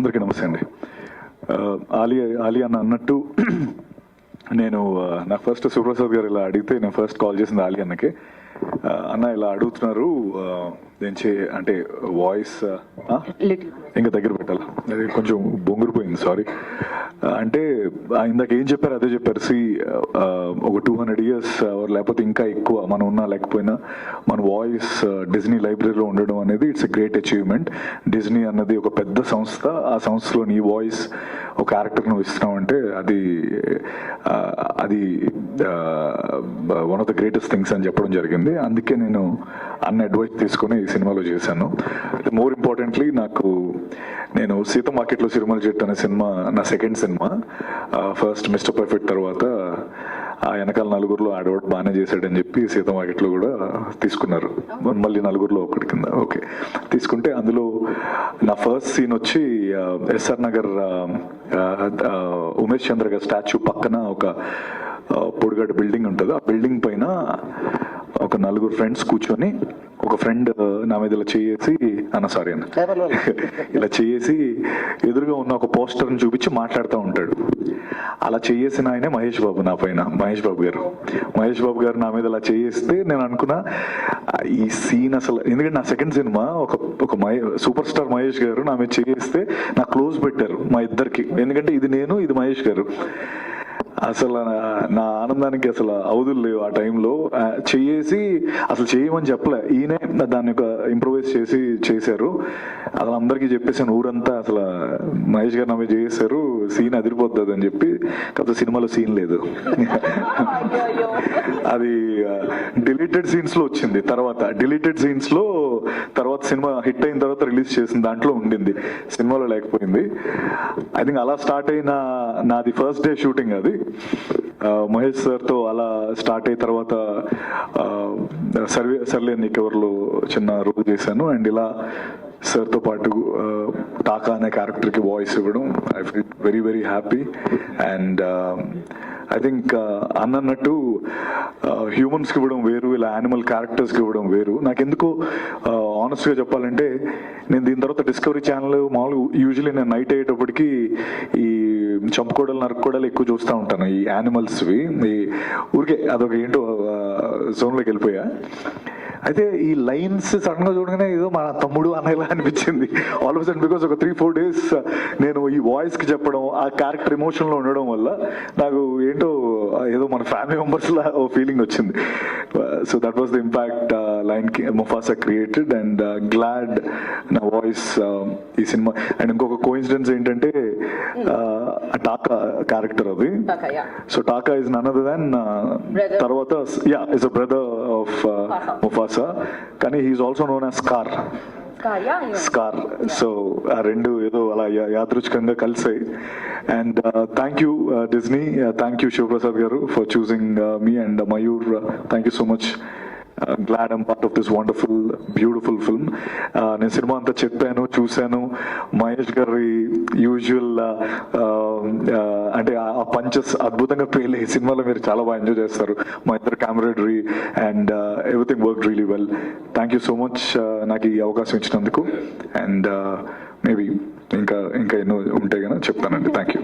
అందరికీ నమస్తే అండి. ఆలీ అన్న అన్నట్టు నేను నాకు ఫస్ట్ సుప్రసాద్ గారు ఇలా అడిగితే నేను ఫస్ట్ కాల్ చేసింది ఆలీ అన్నకి. అన్న ఇలా అడుగుతున్నారు అంటే వాయిస్ ఇంకా దగ్గర పెట్టాలి, అది కొంచెం బొంగురిపోయింది, సారీ. అంటే ఇందాక ఏం చెప్పారు అదే చెప్పారు. ఒక 200 years లేకపోతే ఇంకా ఎక్కువ మనం ఉన్నా లేకపోయినా మన వాయిస్ డిజ్నీ లైబ్రరీలో ఉండడం అనేది it's a great achievement. Disney అన్నది ఒక పెద్ద సంస్థ, ఆ సంస్థలో నీ వాయిస్ ఒక క్యారెక్టర్ నువ్వు ఇస్తున్నావంటే అది one of the greatest things అని చెప్పడం జరిగింది. అందుకే నేను అన్న అడ్వైస్ తీసుకుని ఈ సినిమాలో చేశాను. మోర్ ఇంపార్టెంట్లీ నేను సీత మార్కెట్లో సిరిమల చెట్టు అనే సినిమా నా second cinema. First mister perfect తర్వాత ఆ వెనకాల నలుగురిలో ఆడవాడు బాగానే చేశాడని చెప్పి సీత మార్కెట్లో కూడా తీసుకున్నారు, మళ్ళీ నలుగురిలో ఒకటి కింద ఓకే తీసుకుంటే అందులో నా ఫస్ట్ సీన్ వచ్చి ఎస్ఆర్ నగర్ ఉమేష్ చంద్ర గారి స్టాచ్యూ పక్కన ఒక పొడిగడ్డ బిల్డింగ్ ఉంటుంది. ఆ బిల్డింగ్ పైన ఒక నలుగురు ఫ్రెండ్స్ కూర్చొని ఒక ఫ్రెండ్ నా మీద ఇలా చేసి ఇలా చేసి ఎదురుగా ఉన్న ఒక పోస్టర్ని చూపించి మాట్లాడుతూ ఉంటాడు. అలా చేసిన ఆయనే మహేష్ బాబు, నా పైన మహేష్ బాబు గారు నా మీద అలా చేస్తే నేను అనుకున్నా ఈ సీన్ అసలు, ఎందుకంటే నా సెకండ్ సినిమా ఒక సూపర్ స్టార్ మహేష్ గారు నా మీద చేస్తే నా క్లోజ్ పెట్టారు మా ఇద్దరికి, ఎందుకంటే ఇది నేను, ఇది మహేష్ గారు. అసలు నా ఆనందానికి అసలు అవధులు లేవు. ఆ టైంలో చేసి అసలు చేయమని చెప్పలే, ఈయనే దాన్ని ఒక ఇంప్రూవైజ్ చేశారు. అసలు అందరికీ చెప్పేసాను ఊరంతా, అసలు మహేష్ గారు నమ్మే చేశారు, సీన్ అదిరిపోతుంది అని చెప్పి. కాకపోతే సినిమాలో సీన్ లేదు, అది డిలీటెడ్ సీన్స్ లో వచ్చింది. తర్వాత సినిమా హిట్ అయిన తర్వాత రిలీజ్ చేసిన దాంట్లో ఉండింది, సినిమాలో లేకపోయింది. ఐ థింక్ అలా స్టార్ట్ అయిన నాది ఫస్ట్ డే షూటింగ్. అది మహేష్ సార్తో అలా స్టార్ట్ అయిన తర్వాత సర్లే నీకెవర్లో చిన్న రోల్ చేశాను. అండ్ ఇలా సార్తో పాటు టాకా అనే క్యారెక్టర్కి వాయిస్ ఇవ్వడం, I feel very very happy. And I think అన్నట్టు హ్యూమన్స్కి ఇవ్వడం వేరు, ఇలా యానిమల్ క్యారెక్టర్స్కి ఇవ్వడం వేరు. నాకెందుకు ఆనెస్ట్గా చెప్పాలంటే, నేను దీని తర్వాత డిస్కవరీ ఛానల్ మామూలు యూజువల్లీ నేను నైట్ అయ్యేటప్పటికి ఈ చంపుకోడలు నరుక్కోడలు ఎక్కువ చూస్తూ ఉంటాను, ఈ యానిమల్స్వి. ఊరికే అదొక ఏంటో జోన్లోకి వెళ్ళిపోయా. అయితే ఈ లైన్స్ సడన్ గా చూడగానే ఏదో మన తమ్ముడు అనేలా అనిపించింది ఆల్ ఆఫ్ సడన్. బికాస్ ఒక 3-4 days నేను ఈ వాయిస్ కి చెప్పడం, ఆ క్యారెక్టర్ ఎమోషన్ లో ఉండడం వల్ల నాకు ఏంటో ఏదో మన ఫ్యామిలీ మెంబర్స్ లా ఓ ఫీలింగ్ వచ్చింది. So that was the impact line Mufasa created. And glad నా వాయిస్ ఈ సినిమా. అండ్ ఇంకొక కోఇన్సిడెన్స్ ఏంటంటే టాకా క్యారెక్టర్ అది. So Taka is none other than తర్వాత is a brother of Mufasa, కానీ he's also known as Scar. So ఆ రెండు ఏదో అలా యాదృచ్ఛికంగా కలిసాయి. And thank you Disney, thank you Shivaprasad garu for choosing me, and Mayur, thank you so much. Glad I'm part of this wonderful, beautiful film. నేను cinema అంతా చెప్పాను, చూశాను. మహేష్ గారి యూజువల్ అంటే ఆ పంచెస్ అద్భుతంగా పేలే. ఈ సినిమాలో మీరు చాలా బాగా ఎంజాయ్ చేస్తారు. మా ఇద్దరు camaraderie and everything work really well. Thank you so much నాకు ఈ అవకాశం ఇచ్చినందుకు. అండ్ మేబీ ఇంకా ఎన్నో ఉంటాయి కదా చెప్తానండి. Thank you.